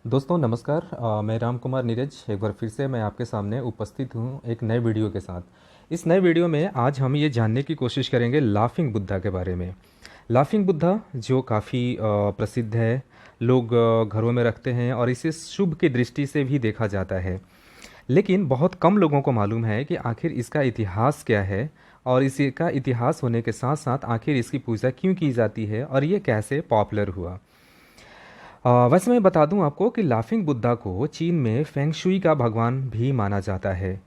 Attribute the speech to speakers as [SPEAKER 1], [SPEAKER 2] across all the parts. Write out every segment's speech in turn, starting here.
[SPEAKER 1] दोस्तों नमस्कार। मैं राम कुमार नीरज एक बार फिर से मैं आपके सामने उपस्थित हूँ एक नए वीडियो के साथ। इस नए वीडियो में आज हम ये जानने की कोशिश करेंगे लाफिंग बुद्धा के बारे में। लाफिंग बुद्धा जो काफ़ी प्रसिद्ध है, लोग घरों में रखते हैं और इसे शुभ की दृष्टि से भी देखा जाता है। लेकिन बहुत कम लोगों को मालूम है कि आखिर इसका इतिहास क्या है और इसका इतिहास होने के साथ साथ आखिर इसकी पूजा क्यों की जाती है और ये कैसे पॉपुलर हुआ। वैसे मैं बता दूं आपको कि लाफिंग बुद्धा को चीन में फेंग शुई का भगवान भी माना जाता है।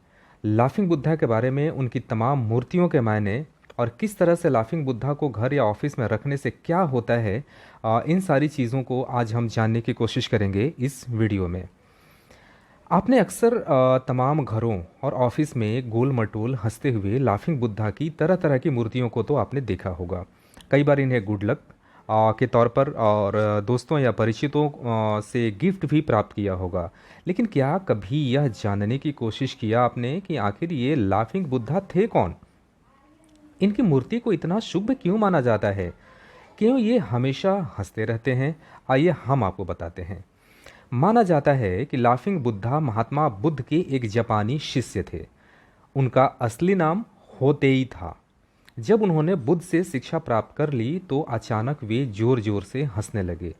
[SPEAKER 1] लाफिंग बुद्धा के बारे में, उनकी तमाम मूर्तियों के मायने और किस तरह से लाफिंग बुद्धा को घर या ऑफिस में रखने से क्या होता है, इन सारी चीज़ों को आज हम जानने की कोशिश करेंगे इस वीडियो में। आपने अक्सर तमाम घरों और ऑफिस में गोल मटोल हंसते हुए लाफिंग बुद्धा की तरह तरह की मूर्तियों को तो आपने देखा होगा। कई बार इन्हें गुड लक के तौर पर और दोस्तों या परिचितों से गिफ्ट भी प्राप्त किया होगा। लेकिन क्या कभी यह जानने की कोशिश किया आपने कि आखिर ये लाफिंग बुद्धा थे कौन? इनकी मूर्ति को इतना शुभ क्यों माना जाता है? क्यों ये हमेशा हंसते रहते हैं? आइए हम आपको बताते हैं। माना जाता है कि लाफिंग बुद्धा महात्मा बुद्ध के एक जापानी शिष्य थे। उनका असली नाम होतेई था। जब उन्होंने बुद्ध से शिक्षा प्राप्त कर ली तो अचानक वे जोर जोर से हंसने लगे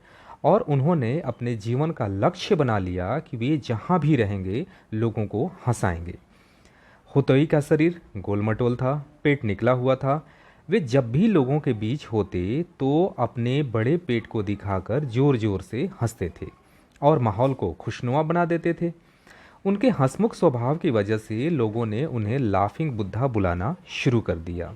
[SPEAKER 1] और उन्होंने अपने जीवन का लक्ष्य बना लिया कि वे जहाँ भी रहेंगे लोगों को हंसाएंगे। होतोई का शरीर गोल-मटोल था, पेट निकला हुआ था। वे जब भी लोगों के बीच होते तो अपने बड़े पेट को दिखाकर जोर-जोर से हंसते थे और माहौल को खुशनुमा बना देते थे। उनके हंसमुख स्वभाव की वजह से लोगों ने उन्हें लाफिंग बुद्धा बुलाना शुरू कर दिया।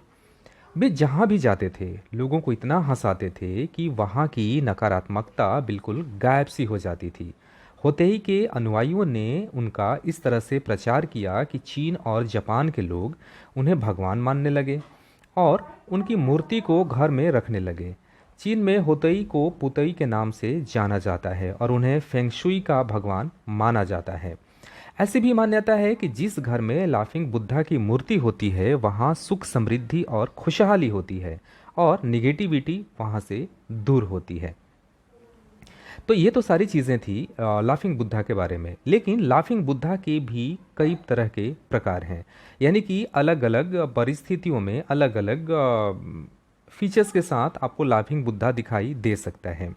[SPEAKER 1] वे जहाँ भी जाते थे लोगों को इतना हंसाते थे कि वहाँ की नकारात्मकता बिल्कुल गायब सी हो जाती थी। होते ही के अनुयायियों ने उनका इस तरह से प्रचार किया कि चीन और जापान के लोग उन्हें भगवान मानने लगे और उनकी मूर्ति को घर में रखने लगे। चीन में होतई को पुतई के नाम से जाना जाता है और उन्हें फेंगशुई का भगवान माना जाता है। ऐसी भी मान्यता है कि जिस घर में लाफिंग बुद्धा की मूर्ति होती है वहाँ सुख समृद्धि और खुशहाली होती है और निगेटिविटी वहाँ से दूर होती है। तो ये तो सारी चीज़ें थी लाफिंग बुद्धा के बारे में। लेकिन लाफिंग बुद्धा के भी कई तरह के प्रकार हैं, यानी कि अलग अलग परिस्थितियों में अलग अलग फीचर्स के साथ आपको लाफिंग बुद्धा दिखाई दे सकता है।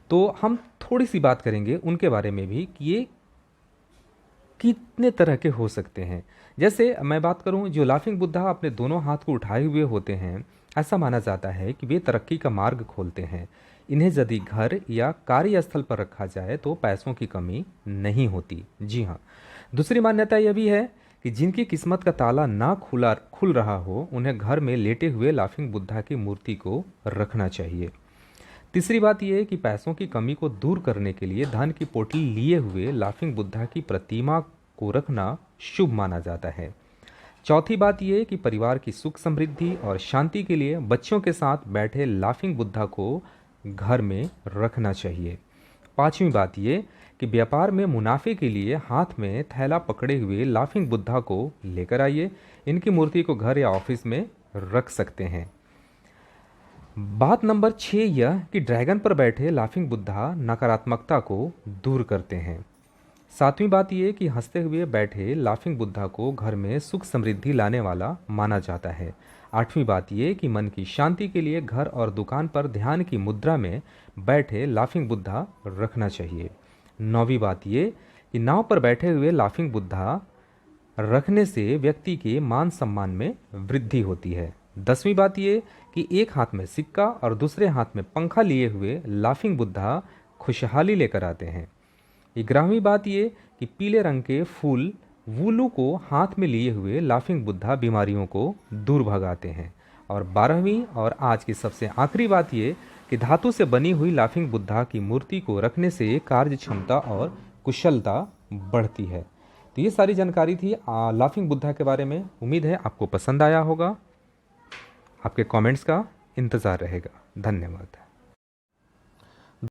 [SPEAKER 1] तो हम थोड़ी सी बात करेंगे उनके बारे में भी कि ये कितने तरह के हो सकते हैं। जैसे मैं बात करूं, जो लाफिंग बुद्धा अपने दोनों हाथ को उठाए हुए होते हैं, ऐसा माना जाता है कि वे तरक्की का मार्ग खोलते हैं। इन्हें यदि घर या कार्यस्थल पर रखा जाए तो पैसों की कमी नहीं होती। जी हाँ। दूसरी मान्यता यह भी है कि जिनकी किस्मत का ताला ना खुल रहा हो उन्हें घर में लेटे हुए लाफिंग बुद्धा की मूर्ति को रखना चाहिए। तीसरी बात यह है कि पैसों की कमी को दूर करने के लिए धन की पोटली लिए हुए लाफिंग बुद्धा की प्रतिमा को रखना शुभ माना जाता है। चौथी बात यह है कि परिवार की सुख समृद्धि और शांति के लिए बच्चों के साथ बैठे लाफिंग बुद्धा को घर में रखना चाहिए। पांचवी बात यह कि व्यापार में मुनाफे के लिए हाथ में थैला पकड़े हुए लाफिंग बुद्धा को लेकर आइए। इनकी मूर्ति को घर या ऑफिस में रख सकते हैं। बात नंबर 6 यह कि ड्रैगन पर बैठे लाफिंग बुद्धा नकारात्मकता को दूर करते हैं। सातवीं बात यह कि हंसते हुए बैठे लाफिंग बुद्धा को घर में सुख समृद्धि लाने वाला माना जाता है। आठवीं बात यह कि मन की शांति के लिए घर और दुकान पर ध्यान की मुद्रा में बैठे लाफिंग बुद्धा रखना चाहिए। नौवीं बात यह कि नाव पर बैठे हुए लाफिंग बुद्धा रखने से व्यक्ति के मान सम्मान में वृद्धि होती है। 10वीं बात यह कि एक हाथ में सिक्का और दूसरे हाथ में पंखा लिए हुए लाफिंग बुद्धा खुशहाली लेकर आते हैं। 11वीं बात यह कि पीले रंग के फूल वूलू को हाथ में लिए हुए लाफिंग बुद्धा बीमारियों को दूर भगाते हैं। और 12वीं और आज की सबसे आखिरी बात यह कि धातु से बनी हुई लाफिंग बुद्धा की मूर्ति को रखने से कार्य क्षमता और कुशलता बढ़ती है। तो ये सारी जानकारी थी लाफिंग बुद्धा के बारे में। उम्मीद है आपको पसंद आया होगा। आपके कमेंट्स का इंतज़ार रहेगा। धन्यवाद।